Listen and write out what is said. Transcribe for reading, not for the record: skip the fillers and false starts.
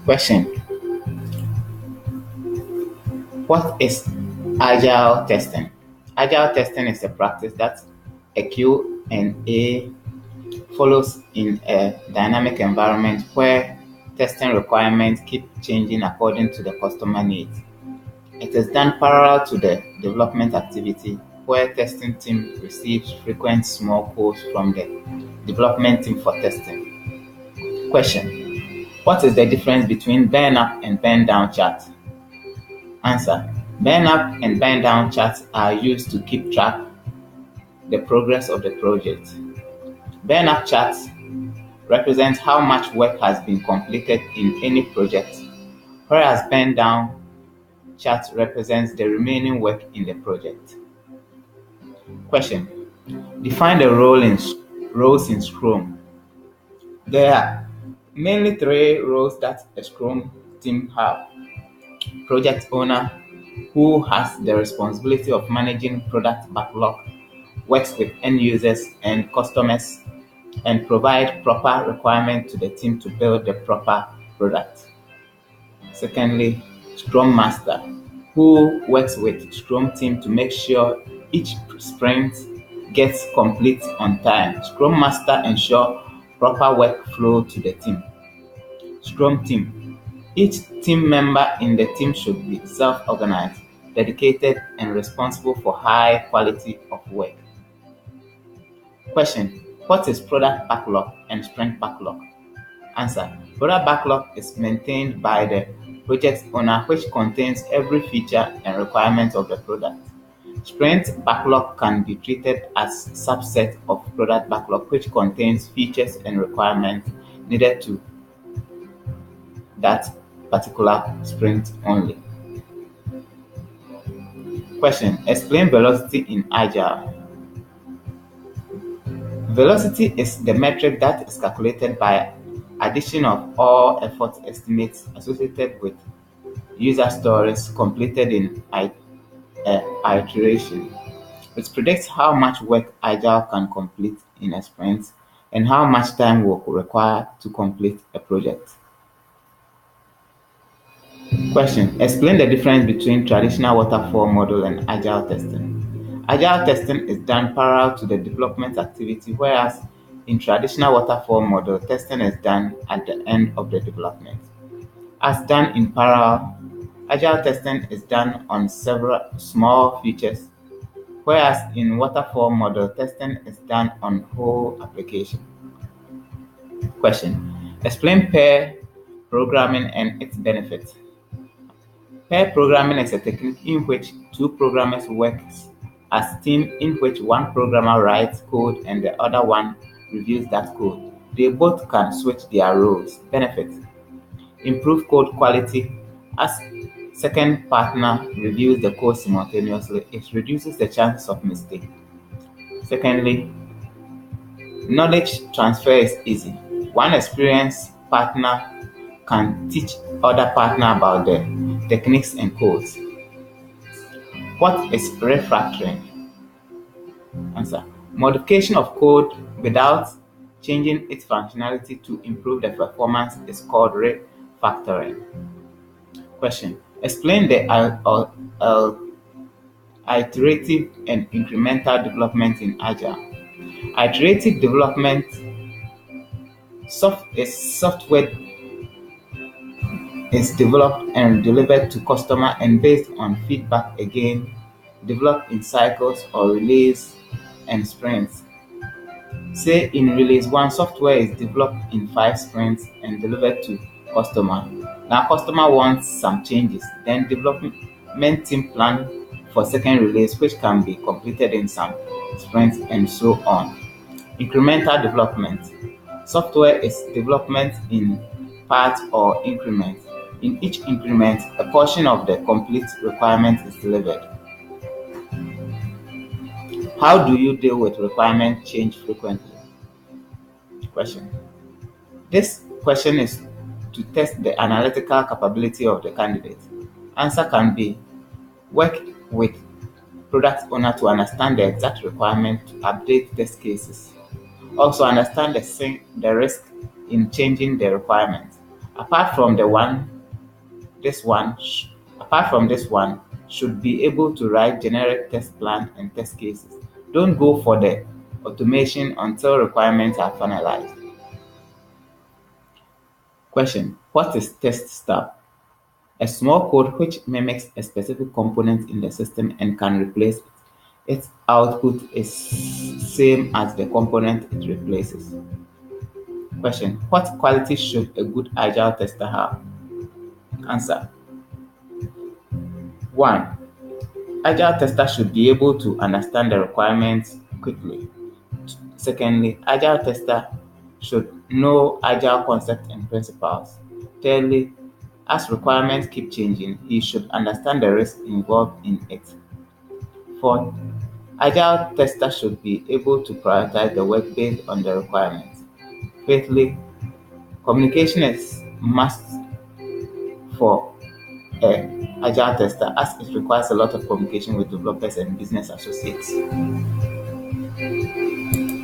Question: what is Agile testing? Agile testing is a practice that a Q&A follows in a dynamic environment where testing requirements keep changing according to the customer needs. It is done parallel to the development activity where testing team receives frequent small calls from the development team for testing. Question: what is the difference between burn up and burn down chart? Answer: burn up and burn down charts are used to keep track the progress of the project. Burn up charts represent how much work has been completed in any project, whereas burn down chart represents the remaining work in the project. Question: define the roles in Scrum. There are mainly three roles that a Scrum team have. Project owner, who has the responsibility of managing product backlog, works with end users and customers, and provide proper requirement to the team to build the proper product. Secondly, Scrum Master, who works with Scrum team to make sure each sprint gets complete on time. Scrum Master ensure proper workflow to the team. Scrum team. Each team member in the team should be self-organized, dedicated, and responsible for high quality of work. Question: what is product backlog and sprint backlog? Answer: product backlog is maintained by the project owner, which contains every feature and requirement of the product. Sprint backlog can be treated as subset of product backlog, which contains features and requirements needed to that particular sprint only. Question: explain velocity in Agile. Velocity is the metric that is calculated by addition of all effort estimates associated with user stories completed in iteration. It predicts how much work Agile can complete in a sprint and how much time will require to complete a project. Question: explain the difference between traditional waterfall model and Agile testing. Agile testing is done parallel to the development activity, whereas in traditional waterfall model, testing is done at the end of the development. As done in parallel, Agile testing is done on several small features, whereas in waterfall model, testing is done on whole application. Question: explain pair programming and its benefits. Pair programming is a technique in which two programmers work as team, in which one programmer writes code and the other one reviews that code. They both can switch their roles. Benefit: improve code quality. As second partner reviews the code simultaneously, it reduces the chances of mistake. Secondly, knowledge transfer is easy. One experienced partner can teach other partner about the techniques and codes. What is refactoring? Answer: modification of code without changing its functionality to improve the performance is called refactoring. Question: explain the iterative and incremental development in Agile. Iterative development is software is developed and delivered to customer and based on feedback, again developed in cycles or release and sprints. Say in release 1, software is developed in 5 sprints and delivered to customer. Now customer wants some changes, then development team plan for second release, which can be completed in some sprints and so on. Incremental development. Software is development in parts or increments. In each increment, a portion of the complete requirement is delivered. How do you deal with requirement change frequently? Question. This question is to test the analytical capability of the candidate. Answer can be: work with product owner to understand the exact requirement to update test cases. Also understand the risk in changing the requirement. Apart from the one, this one, sh- apart from this one, should be able to write generic test plan and test cases. Don't go for the automation until requirements are finalized. Question: what is test stub? A small code which mimics a specific component in the system and can replace it. Its output is same as the component it replaces. Question: what qualities should a good agile tester have? Answer: 1. Agile tester should be able to understand the requirements quickly. Secondly, agile tester should know agile concepts and principles. Thirdly, as requirements keep changing, he should understand the risk involved in it. Fourth, agile tester should be able to prioritize the work based on the requirements. Fifthly, communication is must for a agile tester as it requires a lot of communication with developers and business associates.